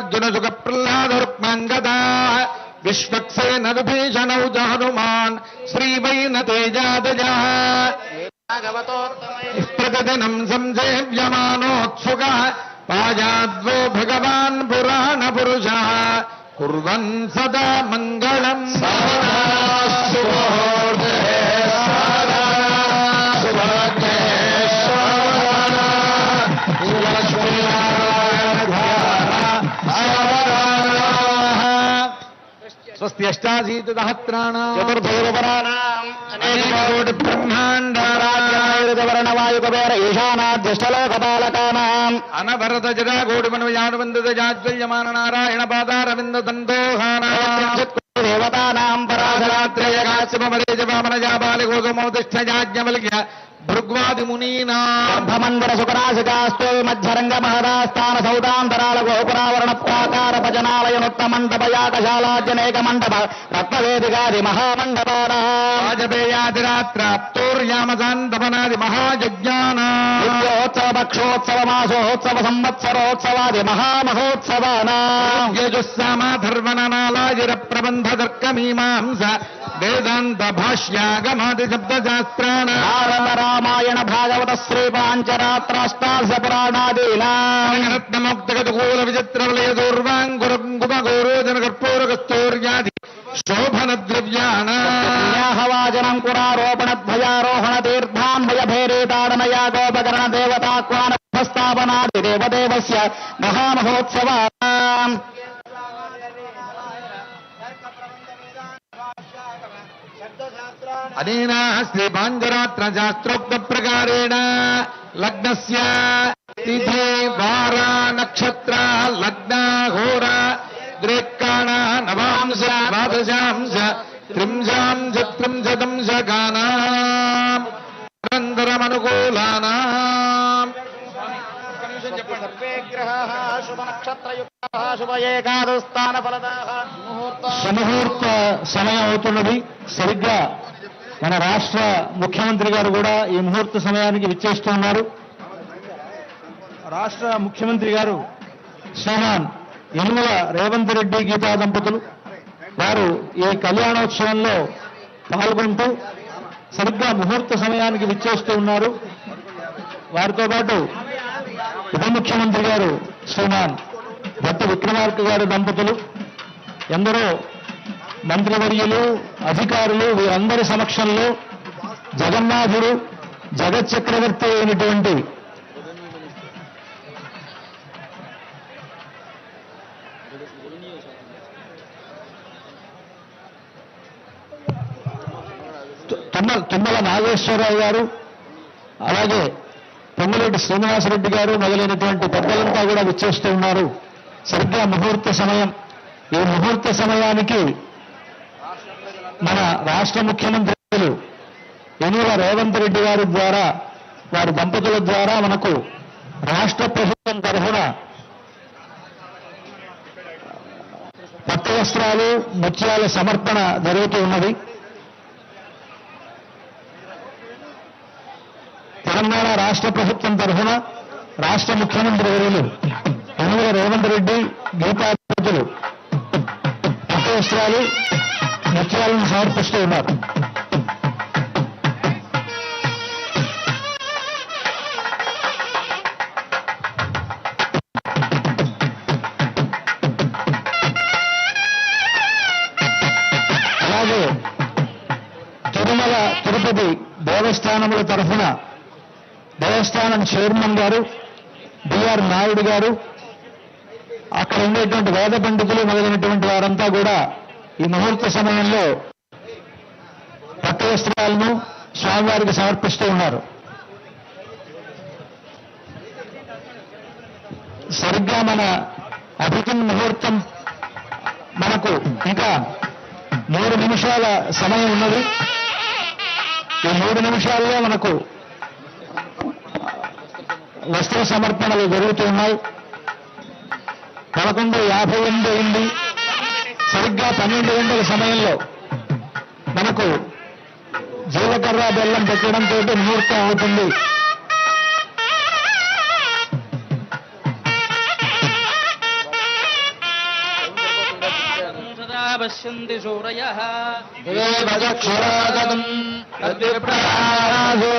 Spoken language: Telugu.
సుగ్రీవార్జున సుఖ ప్రహ్లాదరుక్మాంగదా విశ్వక్సేన విభీషణౌ హనుమాన్ శ్రీవైన తేజాదజా ప్రతిదినం సంసేవ్యమానోత్సుక పాజాద్వో భగవాన్ పురాణ పురుష కుర్వన్ సదా మంగళం స్వస్తి అష్టాశీతి సహస్రాణాం చతుర్భైరవరాణాం అనేకోటి బ్రహ్మాండారాజ్ఞాయుధవర్ణవాయుకవేర ఈశానాద్యష్టలోకపాలకానాం అనవరత జటాకోటి మనవయానుబంధిత జాజ్వల్యమాన నారాయణ పాదారవింద సందోహానాం దేవతానాం పరాశరాత్రేయకాశ్యమరేజవామనజాబాలిగోసమోతిష్ఠయాజ్ఞవల్క్య భృగ్వాదిమునీనాంభమందర సుకరాశికాస్తో మధ్యరంగ మహదాస్థాన సౌదాంతరాల గోపురావరణ ప్రాకార భజనాలయనుత్తమండపయాగశాలాజ్యనేక మండప రత్నవేదికాది మహామండపానాజపేయాదిరాత్రాప్తోర్యామసాంతపనాది మహాయజ్ఞానాోత్సవ పక్షోత్సవ మాసోత్సవ సంవత్సరోత్సవాది మహామహోత్సవానాజుస్సామాధర్వననాలాజిర ప్రబంధ తర్కమీమాంస వేదాంత భాష్యాగమాది శబ్దశాస్త్రాణ రామాయణ భాగవత శ్రీ పాంచరాత్రాష్టాదశ పురాణాదీనారత్నమోక్తగతకూల విచిత్రవలయ దూర్వాంగురంగుమగౌరోజన కర్పూర కస్తూర్యాది శోభన ద్రవ్యాణవాజనం కురారోపణ ధ్వజారోహణ తీర్థాన్వయ భేరీతాడనయా గోపకరణ దేవతాక్వానస్థాపనాది దేవదేవస్య మహామహోత్సవా అనేనా శ్రీ పాంచరాత్ర శాస్త్రోక్త ప్రకారేణ లగ్నస్య తిథి వార నక్షత్ర లగ్న హోర ద్రేక్కాణ నవాంశ ద్వాదశాంశ త్రింశాంశ త్రింశతంశకానాం అనంతరమనుకూలానాం సుముహూర్త సమయం అవుతున్నది. సరిగ్గా మన రాష్ట్ర ముఖ్యమంత్రి గారు కూడా ఈ ముహూర్త సమయానికి విచ్చేస్తున్నారు. రాష్ట్ర ముఖ్యమంత్రి గారు శ్రీమాన్ యనుమల రేవంత్ రెడ్డి గీతా దంపతులు వారు ఈ కళ్యాణోత్సవంలో పాల్గొంటూ సరిగ్గా ముహూర్త సమయానికి విచ్చేస్తూ ఉన్నారు. వారితో పాటు ఉప ముఖ్యమంత్రి గారు శ్రీమాన్ భట్టి విక్రమార్క గారి దంపతులు, ఎందరో మంత్రివర్యులు, అధికారులు వీరందరి సమక్షంలో జగన్నాథుడు జగత్ చక్రవర్తి అయినటువంటి తుమ్మల నాగేశ్వరరావు గారు, అలాగే పొంగులేటి శ్రీనివాసరెడ్డి గారు మొదలైనటువంటి పెద్దలంతా కూడా విచ్చేస్తూ ఉన్నారు. సరిగ్గా ముహూర్త సమయం. ఈ ముహూర్త సమయానికి మన రాష్ట్ర ముఖ్యమంత్రులు యనుమల రేవంత్ రెడ్డి గారి ద్వారా, వారి దంపతుల ద్వారా మనకు రాష్ట్ర ప్రభుత్వం తరఫున పట్టు వస్త్రాలు, ముత్యాల సమర్పణ జరుగుతూ ఉన్నది. తెలంగాణ రాష్ట్ర ప్రభుత్వం తరఫున రాష్ట్ర ముఖ్యమంత్రి వర్యులు యనుమల రేవంత్ రెడ్డి గీతా దంపతులు పట్టు వస్త్రాలు, ముత్యాలను సమర్పిస్తూ ఉన్నారు. అలాగే తిరుమల తిరుపతి దేవస్థానముల తరఫున దేవస్థానం చైర్మన్ గారు బిఆర్ నాయుడు గారు, అక్కడ ఉండేటువంటి వేద పండితులు మొదలైనటువంటి వారంతా కూడా ఈ ముహూర్త సమయంలో పట్టు వస్త్రాలను స్వామివారికి సమర్పిస్తూ ఉన్నారు. సరిగ్గా మన అభిజిన్ ముహూర్తం మనకు ఇంకా 3 నిమిషాల సమయం ఉన్నది. ఈ 3 నిమిషాల్లో మనకు వస్త్ర సమర్పణలు జరుగుతూ ఉన్నాయి. 11:58 అయింది. సరిగ్గా 12 గంటల సమయంలో మనకు జీలకర్ర బెల్లం పెట్టడంతో ముహూర్తం అవుతుంది. పశ్యంతి శూరయః చక్షురాగతం తద్విప్రాసో